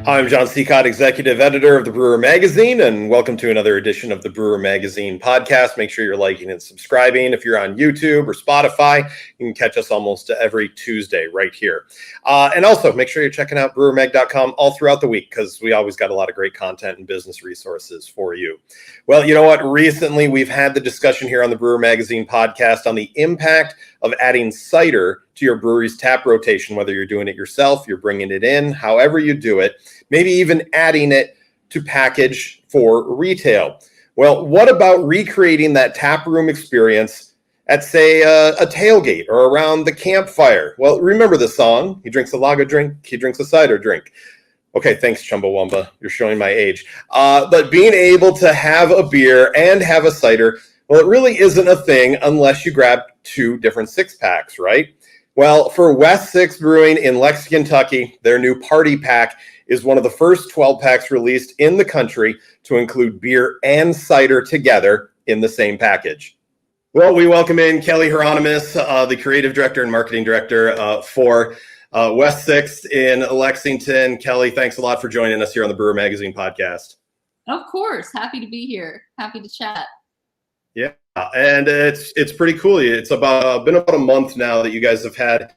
I'm John Sicotte, executive editor of the Brewer Magazine, and welcome to another edition of the Brewer Magazine podcast. Make sure you're liking and subscribing. If you're on YouTube or Spotify, you can catch us almost every Tuesday right here. And also make sure you're checking out brewermag.com all throughout the week, because we always got a lot of great content and business resources for you. Well, you know what? Recently, we've had the discussion here on the Brewer Magazine podcast on the impact of adding cider to your brewery's tap rotation, whether you're doing it yourself, you're bringing it in, however you do it, maybe even adding it to package for retail. Well, what about recreating that taproom experience at, say, a tailgate or around the campfire? Well, remember the song, he drinks a lager drink, he drinks a cider drink. Okay, thanks, Chumbawamba. You're showing my age. But being able to have a beer and have a cider, well, it really isn't a thing unless you grab two different six-packs, right? Well, for West 6 Brewing in Lexington, Kentucky, their new party pack is one of the first 12 packs released in the country to include beer and cider together in the same package. Well, we welcome in Kelly Hieronymus, the creative director and marketing director for West 6 in Lexington. Kelly, thanks a lot for joining us here on the Brewer Magazine podcast. Of course. Happy to be here. Happy to chat. Yeah, and it's pretty cool. It's been about a month now that you guys have had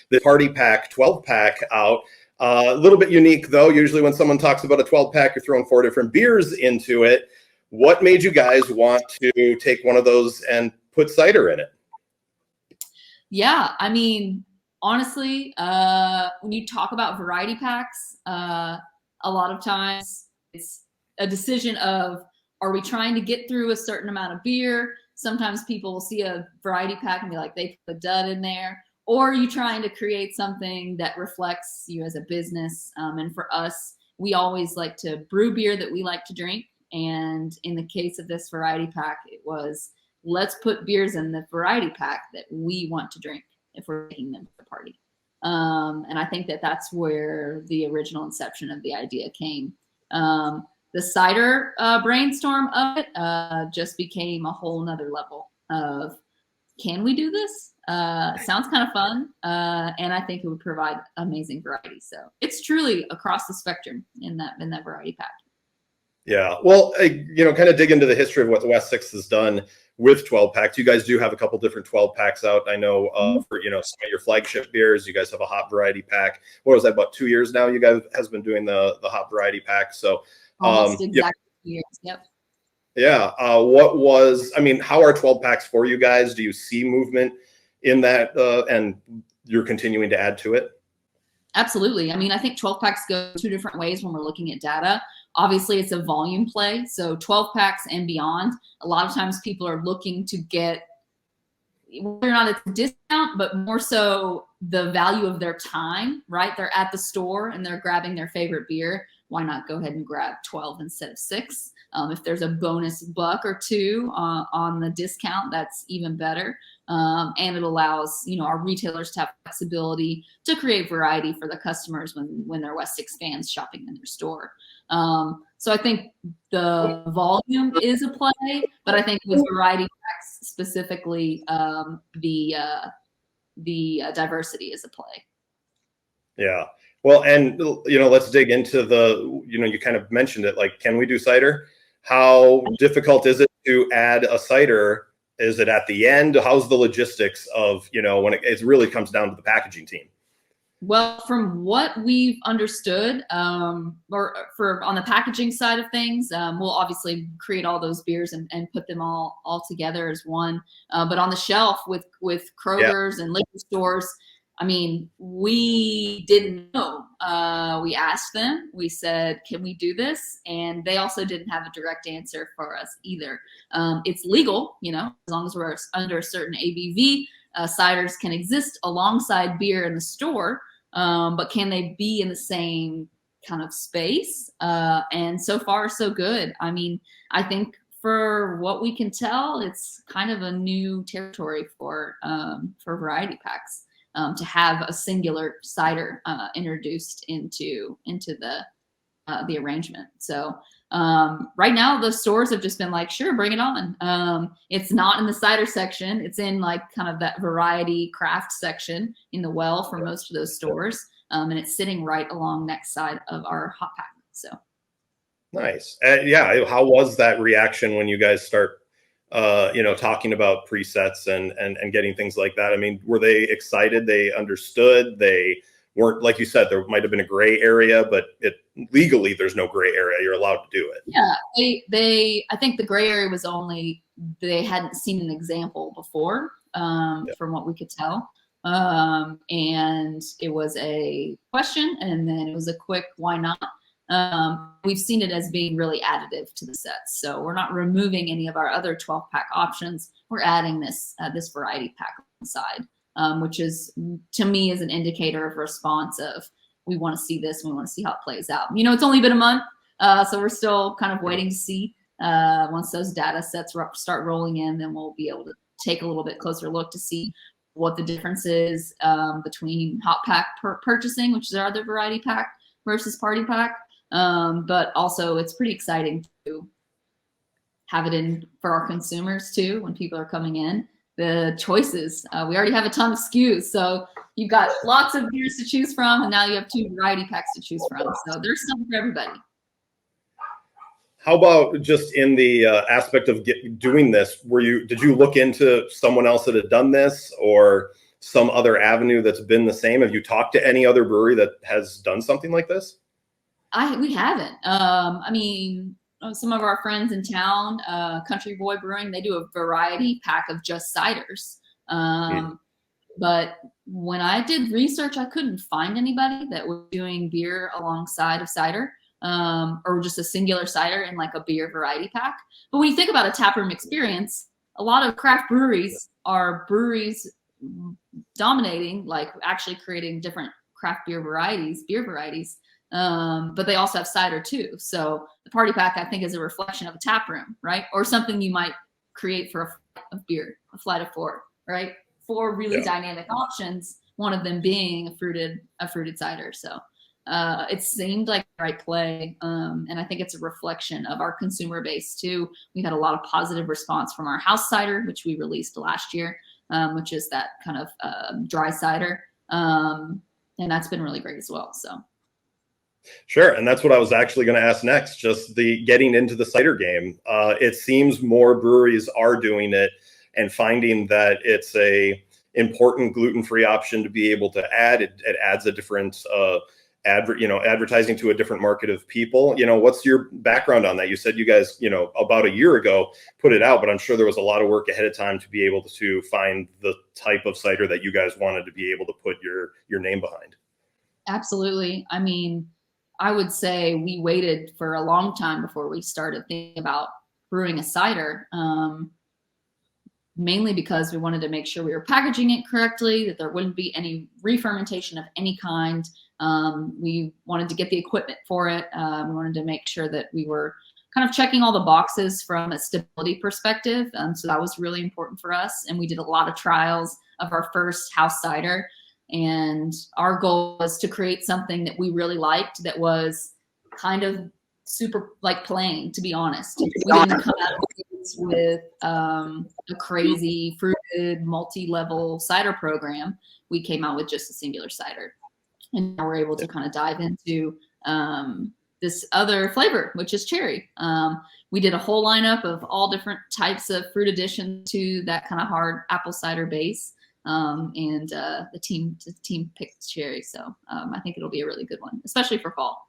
the party pack 12 pack out. A little bit unique though. Usually when someone talks about a 12 pack, you're throwing 4 different beers into it. What made you guys want to take one of those and put cider in it? Yeah, I mean, honestly, when you talk about variety packs, a lot of times it's a decision of, are we trying to get through a certain amount of beer? Sometimes people will see a variety pack and be like, they put a dud in there. Or are you trying to create something that reflects you as a business? And for us, we always like to brew beer that we like to drink. And in the case of this variety pack, it was, let's put beers in the variety pack that we want to drink if we're taking them to the party. And I think that that's where the original inception of the idea came. The cider brainstorm of it just became a whole nother level of, can we do this? Sounds kind of fun. And I think it would provide amazing variety. So it's truly across the spectrum in that variety pack. Yeah. Well, kind of dig into the history of what the West 6 has done with 12 packs. You guys do have a couple different 12 packs out. I know for, some of your flagship beers, you guys have a hop variety pack. What was that, about 2 years now? You guys has been doing the hop variety pack. So almost exactly 2 years. Yep. Yeah. How are 12 packs for you guys? Do you see movement in that and you're continuing to add to it? Absolutely. I mean, I think 12 packs go 2 different ways when we're looking at data. Obviously, it's a volume play. So 12 packs and beyond, a lot of times people are looking to get, whether or not it's a discount, but more so the value of their time, right? They're at the store and they're grabbing their favorite beer. Why not go ahead and grab 12 instead of 6? If there's a bonus $1 or $2 on the discount, that's even better. And it allows, our retailers to have flexibility to create variety for the customers when they're West 6 fans shopping in their store. So I think the volume is a play, but I think with variety packs specifically, the diversity is a play. Yeah. Well, and, let's dig into you kind of mentioned it, like, can we do cider? How difficult is it to add a cider? Is it at the end? How's the logistics of, when it really comes down to the packaging team? Well, from what we've understood, or for on the packaging side of things, we'll obviously create all those beers and put them all together as one. But on the shelf with Kroger's and liquor stores, I mean, we didn't know. We asked them. We said, can we do this? And they also didn't have a direct answer for us either. It's legal, as long as we're under a certain ABV. Ciders can exist alongside beer in the store, but can they be in the same kind of space? And so far, so good. I mean, I think for what we can tell, it's kind of a new territory for variety packs. To have a singular cider introduced into the arrangement. So right now the stores have just been like, sure, bring it on. It's not in the cider section. It's in like kind of that variety craft section in the well for most of those stores. and it's sitting right along next side of our hot pack. So nice. Yeah. How was that reaction when you guys start, talking about presets and getting things like that? I mean, were they excited? They understood? They weren't, like you said, there might have been a gray area, but legally there's no gray area. You're allowed to do it. Yeah, I think the gray area was only they hadn't seen an example before, from what we could tell. And it was a question, and then it was a quick, why not? We've seen it as being really additive to the sets. So we're not removing any of our other 12-pack options. We're adding this variety pack inside, which is, to me, is an indicator of response of, we want to see this, and we want to see how it plays out. It's only been a month, so we're still kind of waiting to see. Once those data sets start rolling in, then we'll be able to take a little bit closer look to see what the difference is between hot pack purchasing, which is our other variety pack, versus party pack. But also it's pretty exciting to have it in for our consumers too, when people are coming in. The choices, we already have a ton of SKUs, so you've got lots of beers to choose from, and now you have 2 variety packs to choose from. So there's something for everybody. How about just in the aspect of doing this? Did you look into someone else that had done this, or some other avenue that's been the same? Have you talked to any other brewery that has done something like this? We haven't. I mean, some of our friends in town, Country Boy Brewing, they do a variety pack of just ciders. But when I did research, I couldn't find anybody that was doing beer alongside of cider, or just a singular cider in like a beer variety pack. But when you think about a taproom experience, a lot of craft breweries are breweries dominating, like actually creating different craft beer varieties. But they also have cider too. So the party pack, I think, is a reflection of a tap room, right? Or something you might create for a flight of beer, a flight of 4, right? 4 really dynamic options, one of them being a fruited cider. So it seemed like the right play. And I think it's a reflection of our consumer base too. We had a lot of positive response from our house cider, which we released last year, which is that kind of dry cider. And that's been really great as well. So. Sure. And that's what I was actually going to ask next, just the getting into the cider game. It seems more breweries are doing it and finding that it's a important gluten-free option to be able to add. It adds a different advertising to a different market of people. What's your background on that? You said you guys, about a year ago put it out, but I'm sure there was a lot of work ahead of time to be able to find the type of cider that you guys wanted to be able to put your name behind. Absolutely. I mean, I would say we waited for a long time before we started thinking about brewing a cider, mainly because we wanted to make sure we were packaging it correctly, that there wouldn't be any re-fermentation of any kind. We wanted to get the equipment for it. We wanted to make sure that we were kind of checking all the boxes from a stability perspective. So that was really important for us. And we did a lot of trials of our first house cider. And our goal was to create something that we really liked, that was kind of super like plain, to be honest. We didn't come out of with a crazy fruited multi-level cider program. We came out with just a singular cider. And now we're able to kind of dive into this other flavor, which is cherry. We did a whole lineup of all different types of fruit additions to that kind of hard apple cider base. And the team picked cherry. So I think it'll be a really good one, especially for fall.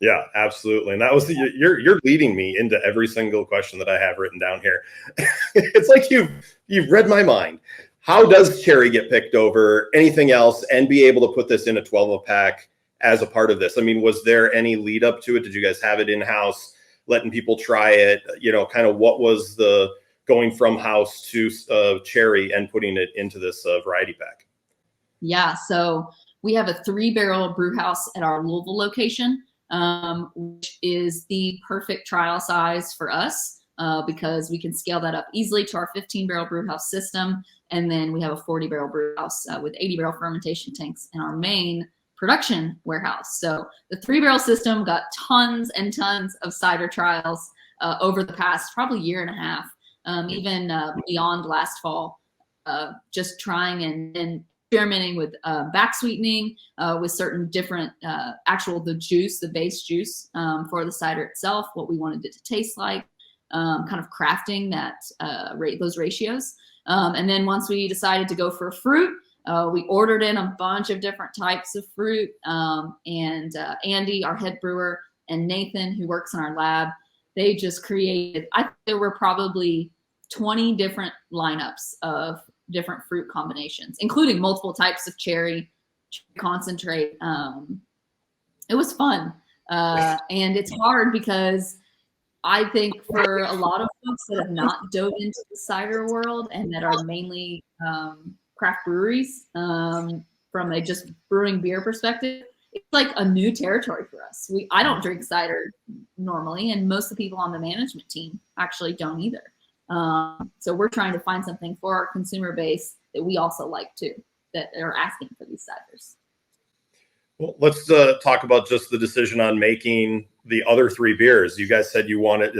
Yeah, absolutely. And that was you're leading me into every single question that I have written down here. It's like you've read my mind. How does cherry get picked over anything else and be able to put this in a 12-pack as a part of this? I mean, was there any lead up to it? Did you guys have it in-house, letting people try it? Kind of what was the going from house to cherry and putting it into this variety pack? Yeah, so we have a 3-barrel brew house at our Louisville location, which is the perfect trial size for us because we can scale that up easily to our 15-barrel brew house system. And then we have a 40-barrel brew house with 80-barrel fermentation tanks in our main production warehouse. So the 3-barrel system got tons and tons of cider trials over the past probably year and a half. Even beyond last fall, just trying and experimenting with back sweetening with certain different the juice, the base juice for the cider itself, what we wanted it to taste like, kind of crafting that those ratios. And then once we decided to go for fruit, we ordered in a bunch of different types of fruit. And Andy, our head brewer, and Nathan, who works in our lab, they just created, I think there were probably 20 different lineups of different fruit combinations, including multiple types of cherry concentrate. It was fun. And it's hard because I think for a lot of folks that have not dove into the cider world and that are mainly craft breweries, from a just brewing beer perspective, it's like a new territory for us. I don't drink cider normally, and most of the people on the management team actually don't either. So we're trying to find something for our consumer base that we also like too, that are asking for these ciders. Well, let's talk about just the decision on making the other 3 beers. You guys said you wanted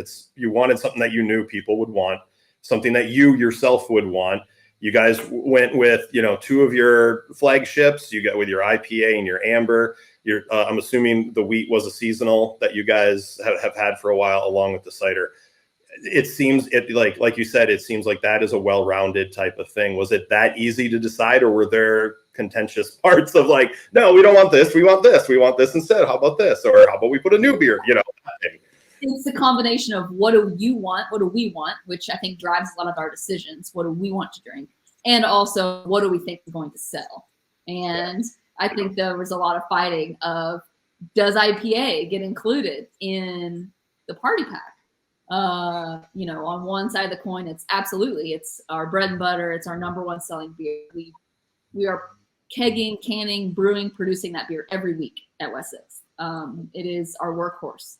something that you knew people would want, something that you yourself would want. You guys went with 2 of your flagships. You got with your IPA and your amber. I'm assuming the wheat was a seasonal that you guys have had for a while, along with the cider. It seems like you said, it seems like that is a well-rounded type of thing. Was it that easy to decide, or were there contentious parts of like, no, we don't want this, we want this instead? How about this? Or how about we put a new beer? It's a combination of what do you want, what do we want, which I think drives a lot of our decisions. What do we want to drink? And also, what do we think is going to sell? And I think there was a lot of fighting of, does IPA get included in the party pack? On one side of the coin, it's our bread and butter. It's our #1 selling beer. We are kegging, canning, brewing, producing that beer every week at West 6th. It is our workhorse.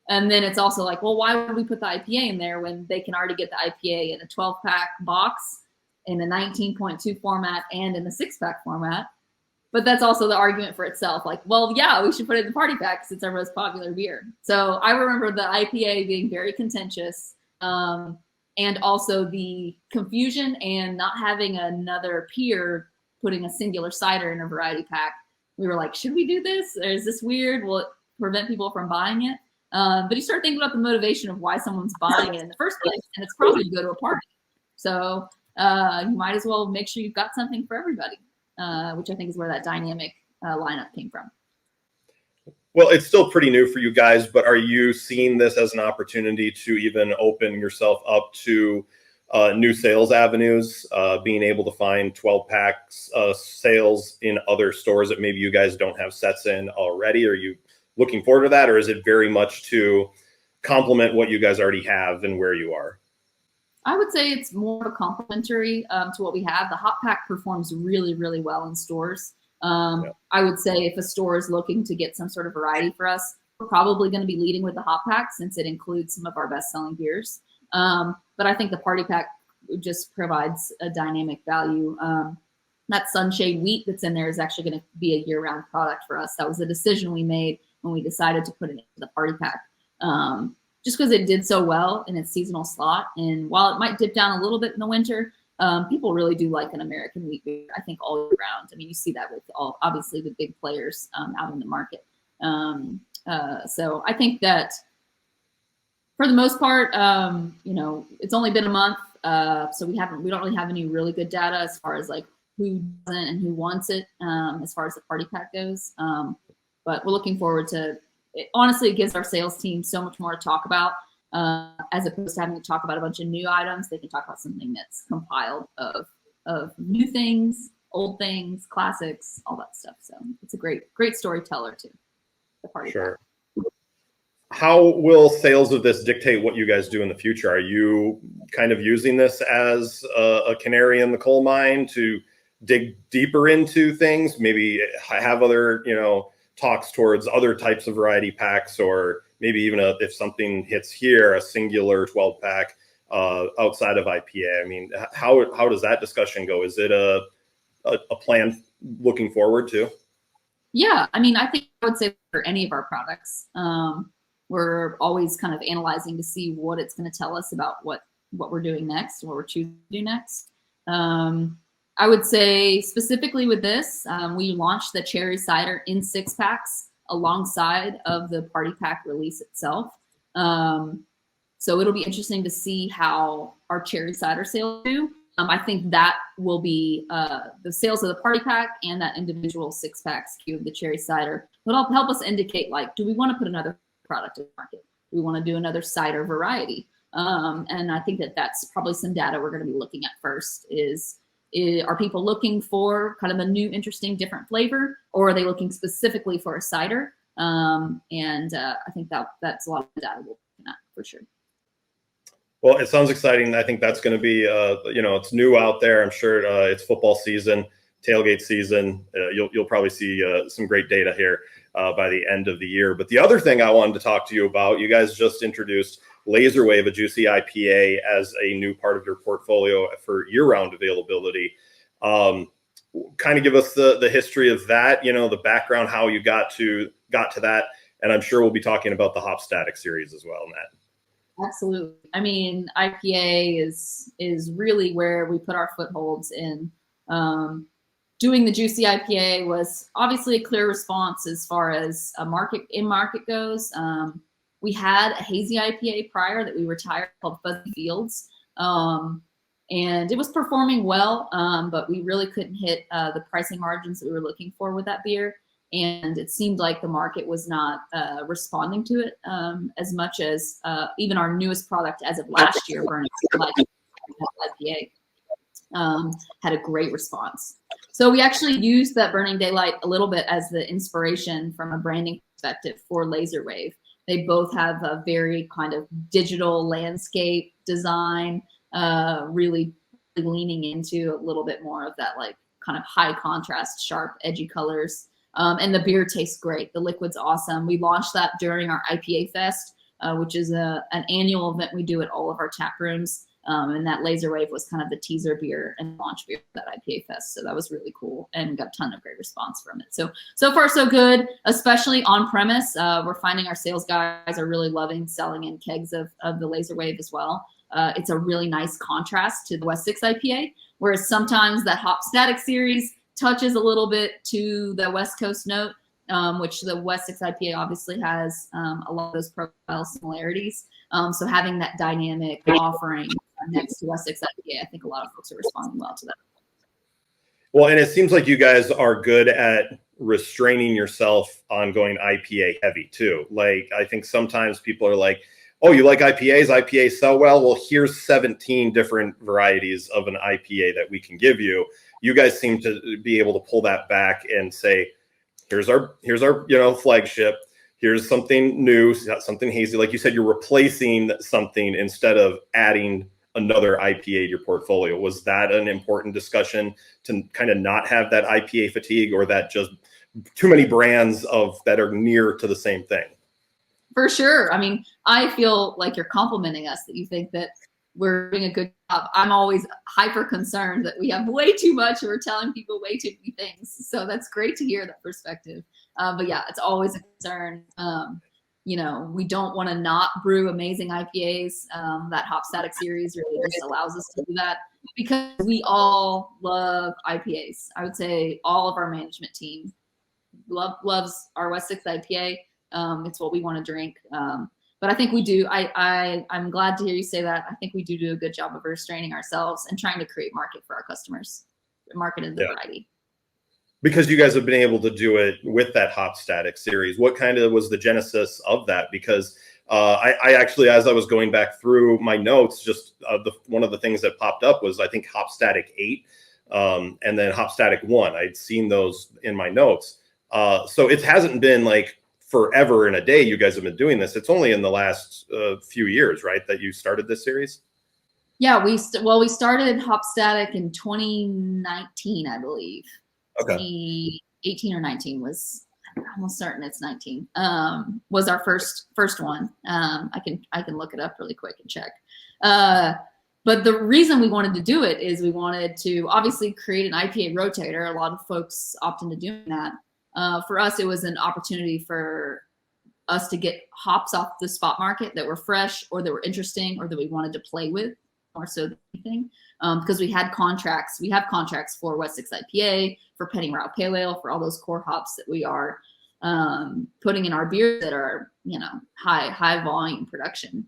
And then it's also like, well, why would we put the IPA in there when they can already get the IPA in a 12-pack box, in a 19.2 format, and in the 6-pack format? But that's also the argument for itself. Like, well, yeah, we should put it in the party pack because it's our most popular beer. So I remember the IPA being very contentious, and also the confusion and not having another peer putting a singular cider in a variety pack. We were like, should we do this? Or is this weird? Will it prevent people from buying it? But you start thinking about the motivation of why someone's buying it in the first place, and it's probably to go to a party. So you might as well make sure you've got something for everybody, which I think is where that dynamic lineup came from. Well, it's still pretty new for you guys, but are you seeing this as an opportunity to even open yourself up to new sales avenues, being able to find 12-packs sales in other stores that maybe you guys don't have sets in already? Are you looking forward to that, or is it very much to complement what you guys already have and where you are? I would say it's more complementary to what we have. The hot pack performs really, really well in stores. I would say if a store is looking to get some sort of variety for us, we're probably going to be leading with the hot pack since it includes some of our best-selling beers. But I think the party pack just provides a dynamic value. That sunshade wheat that's in there is actually going to be a year-round product for us. That was a decision we made when we decided to put it into the party pack, just because it did so well in its seasonal slot. And while it might dip down a little bit in the winter, people really do like an American wheat beer, I think, all year round. I mean, you see that with obviously the big players out in the market. So I think that for the most part, it's only been a month, so we don't really have any really good data as far as like who doesn't and who wants it, as far as the party pack goes. But we're looking forward to it. Honestly, it gives our sales team so much more to talk about, as opposed to having to talk about a bunch of new items. They can talk about something that's compiled of new things, old things, classics, all that stuff. So it's a great storyteller too, the party pack. How will sales of this dictate what you guys do in the future? Are you kind of using this as a canary in the coal mine to dig deeper into things, maybe have other, talks towards other types of variety packs, or maybe even if something hits here, a singular 12-pack outside of IPA? I mean, how does that discussion go? Is it a plan looking forward to? Yeah, I mean, I think I would say for any of our products, we're always kind of analyzing to see what it's going to tell us about what we're doing next, what we're choosing to do next. I would say specifically with this, we launched the cherry cider in 6-packs alongside of the party pack release itself. So it'll be interesting to see how our cherry cider sales do. I think that will be the sales of the party pack and that individual 6-pack SKU of the cherry cider will help us indicate, like, do we want to put another product in the market? Do we want to do another cider variety? And I think that that's probably some data we're going to be looking at first are people looking for kind of a new, interesting, different flavor, or are they looking specifically for a cider? I think that's a lot of the data we're looking at for sure. Well, it sounds exciting. I think that's going to be, it's new out there. I'm sure it's football season, tailgate season. You'll probably see some great data here by the end of the year. But the other thing I wanted to talk to you about, you guys just introduced Laser Wave, a Juicy IPA, as a new part of your portfolio for year-round availability. Kind of give us the history of that, the background, how you got to that. And I'm sure we'll be talking about the Hop Static series as well, Matt. Absolutely. I mean, IPA is really where we put our footholds in. Doing the Juicy IPA was obviously a clear response as far as a market goes. We had a hazy IPA prior that we retired called Fuzzy Fields. And it was performing well, but we really couldn't hit the pricing margins that we were looking for with that beer. And it seemed like the market was not responding to it as much as even our newest product as of last year, Burning Daylight IPA, had a great response. So we actually used that Burning Daylight a little bit as the inspiration from a branding perspective for Laser Wave. They both have a very kind of digital landscape design, really leaning into a little bit more of that like kind of high contrast, sharp, edgy colors. And the beer tastes great. The liquid's awesome. We launched that during our IPA Fest, which is an annual event we do at all of our tap rooms. And that Laser Wave was kind of the teaser beer and launch beer for that IPA Fest. So that was really cool and got a ton of great response from it. So far, so good, especially on premise. We're finding our sales guys are really loving selling in kegs of the Laser Wave as well. It's a really nice contrast to the West 6 IPA, whereas sometimes that Hop Static series touches a little bit to the West Coast note, which the West 6 IPA obviously has a lot of those profile similarities. So having that dynamic offering next to West 6 IPA, I think a lot of folks are responding well to that. Well, and it seems like you guys are good at restraining yourself on going IPA heavy too. Like, I think sometimes people are like, oh, you like IPAs? IPAs sell well. Well, here's 17 different varieties of an IPA that we can give you. You guys seem to be able to pull that back and say, here's our flagship. Here's something new, something hazy. Like you said, you're replacing something instead of adding another IPA to your portfolio. Was that an important discussion to kind of not have that IPA fatigue, or that just too many brands that are near to the same thing? For sure. I mean, I feel like you're complimenting us that you think that we're doing a good job. I'm always hyper concerned that we have way too much and we're telling people way too many things. So that's great to hear that perspective. But yeah, it's always a concern. We don't want to not brew amazing IPAs. That Hop Static series really just allows us to do that because we all love IPAs. I would say all of our management team loves our West 6 IPA. It's what we want to drink. But I think we do. I'm glad to hear you say that. I think we do a good job of restraining ourselves and trying to create market for our customers, market in the variety. Because you guys have been able to do it with that Hop Static series. What kind of was the genesis of that? Because I actually, as I was going back through my notes, just one of the things that popped up was, I think, Hop Static 8 and then Hop Static 1. I'd seen those in my notes. So it hasn't been like forever and a day you guys have been doing this. It's only in the last few years, right, that you started this series? Yeah, we started Hop Static in 2019, I believe. Okay. 2018 or 19 was, I'm almost certain it's 19. Was our first one. I can look it up really quick and check. But the reason we wanted to do it is we wanted to obviously create an IPA rotator. A lot of folks opt into doing that. For us, it was an opportunity for us to get hops off the spot market that were fresh or that were interesting or that we wanted to play with. more so than anything, because we have contracts for West 6 IPA, for Penny Route Pale Ale, for all those core hops that we are putting in our beers that are, high volume production.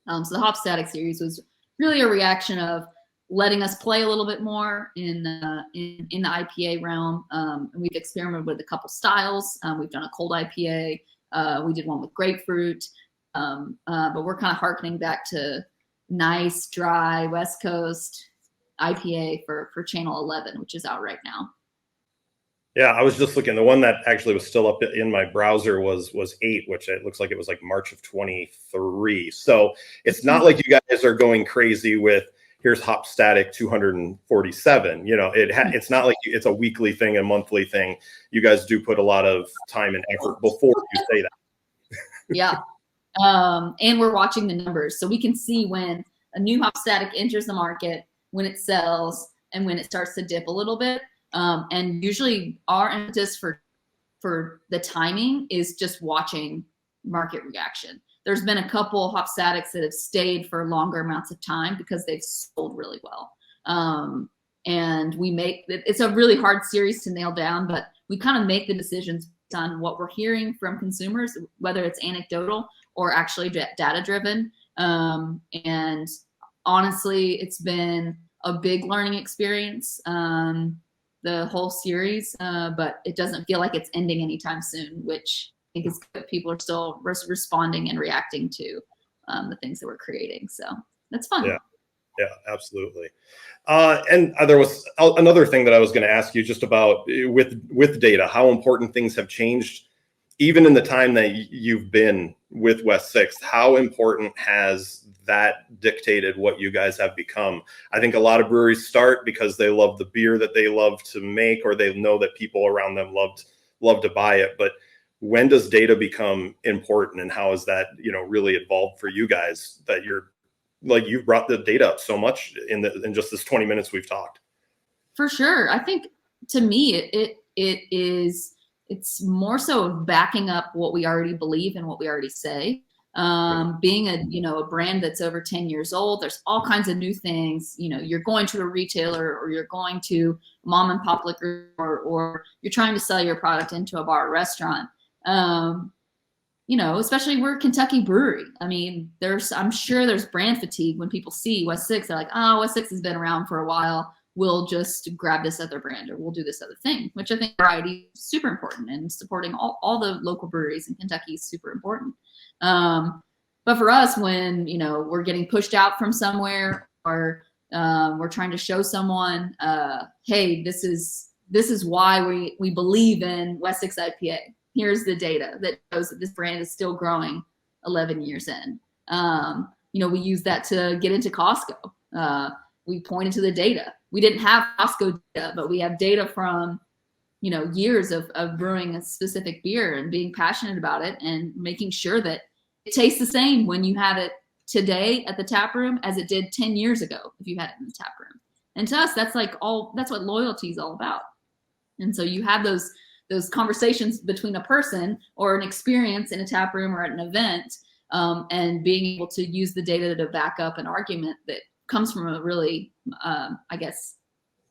So the Hop Static series was really a reaction of letting us play a little bit more in the IPA realm. And we've experimented with a couple styles. We've done a cold IPA. We did one with grapefruit. But we're kind of harkening back to nice, dry West Coast IPA for Channel 11, which is out right now. Yeah, I was just looking. The one that actually was still up in my browser was 8, which it looks like it was like March of 23. So it's not like you guys are going crazy with here's Hop Static 247. It's not like it's a weekly thing, a monthly thing. You guys do put a lot of time and effort before you say that. Yeah. And we're watching the numbers, so we can see when a new Hop Static enters the market, when it sells, and when it starts to dip a little bit. And usually our impetus for the timing is just watching market reaction. There's been a couple Hop Statics that have stayed for longer amounts of time because they've sold really well. And it's a really hard series to nail down, but we kind of make the decisions based on what we're hearing from consumers, whether it's anecdotal or actually data driven. And honestly, it's been a big learning experience, the whole series, but it doesn't feel like it's ending anytime soon, which I think is good. People are still responding and reacting to the things that we're creating. So that's fun. Yeah, absolutely. And there was another thing that I was going to ask you just about with data, how important things have changed, even in the time that you've been with West 6. How important has that dictated what you guys have become? I think a lot of breweries start because they love the beer that they love to make, or they know that people around them love to buy it. But when does data become important, and how has that really evolved for you guys, that you've brought the data up so much in just this 20 minutes we've talked? For sure. I think to me it's more so backing up what we already believe and what we already say. Being a brand that's over 10 years old, there's all kinds of new things. You're going to a retailer, or you're going to mom and pop liquor, or you're trying to sell your product into a bar or restaurant. Especially we're a Kentucky brewery. I mean, I'm sure there's brand fatigue when people see West 6. They're like, oh, West 6 has been around for a while. We'll just grab this other brand, or we'll do this other thing, which I think variety is super important, and supporting all the local breweries in Kentucky is super important. But for us, when, we're getting pushed out from somewhere, or we're trying to show someone, hey, this is why we believe in West 6 IPA. Here's the data that shows that this brand is still growing 11 years in. We use that to get into Costco. We pointed to the data. We didn't have Costco data, but we have data from, years of brewing a specific beer and being passionate about it, and making sure that it tastes the same when you have it today at the tap room as it did 10 years ago if you had it in the tap room. And to us, that's what loyalty is all about. And so you have those conversations between a person or an experience in a tap room or at an event, and being able to use the data to back up an argument that comes from a really,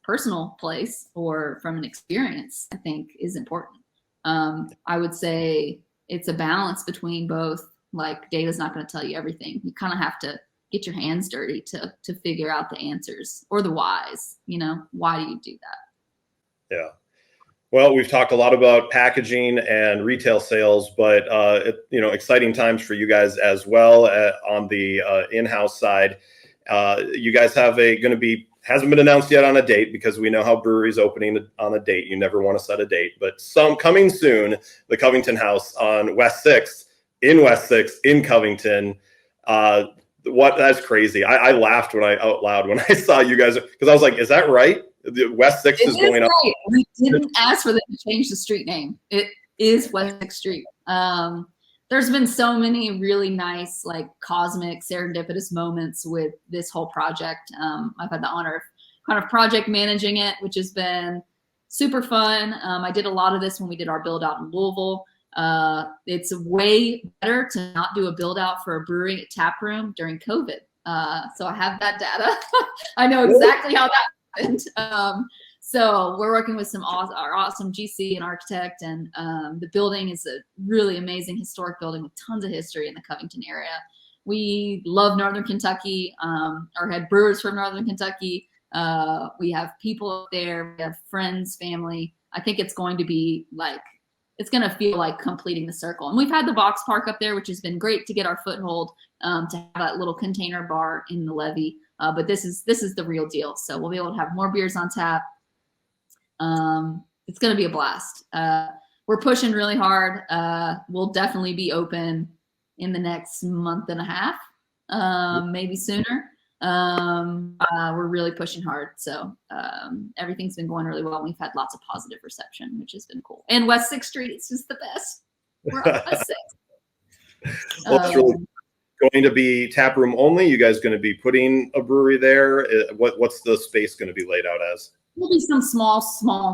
personal place or from an experience, I think is important. I would say it's a balance between both. Like, data's not going to tell you everything. You kind of have to get your hands dirty to figure out the answers or the whys. Why do you do that? Yeah. Well, we've talked a lot about packaging and retail sales, but exciting times for you guys as well on the in-house side. You guys hasn't been announced yet on a date, because we know how breweries opening on a date. You never want to set a date, but coming soon, the Covington House on West 6th in Covington. That's crazy. I laughed out loud when I saw you guys, because I was like, is that right? The West 6th is going up. We didn't ask for them to change the street name. It is West 6th Street. There's been so many really nice, cosmic, serendipitous moments with this whole project. I've had the honor of kind of project managing it, which has been super fun. I did a lot of this when we did our build out in Louisville. It's way better to not do a build out for a brewery at tap room during COVID, So I have that data. I know exactly how that happened. So we're working with our awesome GC and architect, and the building is a really amazing historic building with tons of history in the Covington area. We love Northern Kentucky. Our head brewer's from Northern Kentucky. We have people up there. We have friends, family. I think it's going to be it's going to feel like completing the circle. And we've had the box park up there, which has been great to get our foothold, to have that little container bar in the levee. But this is the real deal. So we'll be able to have more beers on tap. It's going to be a blast. We're pushing really hard. We'll definitely be open in the next month and a half, maybe sooner. We're really pushing hard. So everything's been going really well. We've had lots of positive reception, which has been cool. And West 6th Street, it's just the best. We're on West 6th. Well, it's really going to be tap room only. You guys going to be putting a brewery there? What's the space going to be laid out as? There'll be some small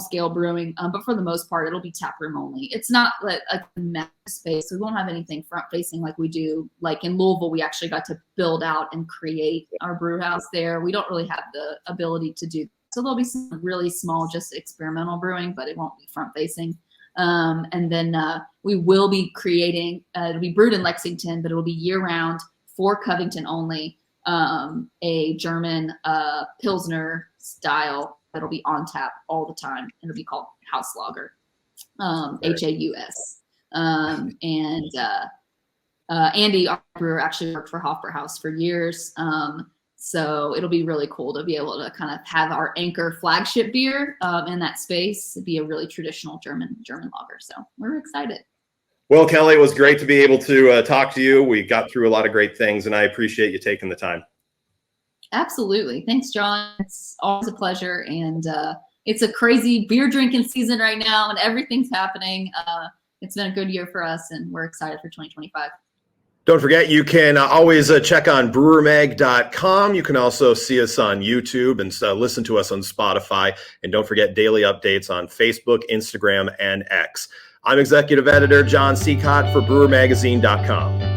scale brewing, but for the most part, it'll be tap room only. It's not like a massive space. We won't have anything front facing like we do. Like in Louisville, we actually got to build out and create our brew house there. We don't really have the ability to do. So there'll be some really small, just experimental brewing, but it won't be front facing. And then we will be creating, it'll be brewed in Lexington, but it'll be year round for Covington only, a German Pilsner style that'll be on tap all the time. It'll be called House Lager, Haus. And Andy, our brewer, actually worked for Hofbrauhaus for years. So it'll be really cool to be able to kind of have our anchor flagship beer in that space. It'd be a really traditional German lager. So we're excited. Well, Kelly, it was great to be able to talk to you. We got through a lot of great things, and I appreciate you taking the time. Absolutely. Thanks, John. It's always a pleasure. And it's a crazy beer drinking season right now, and everything's happening. It's been a good year for us, and we're excited for 2025. Don't forget, you can always check on brewermag.com. You can also see us on YouTube and listen to us on Spotify. And don't forget daily updates on Facebook, Instagram, and X. I'm Executive Editor John Sicotte for brewermagazine.com.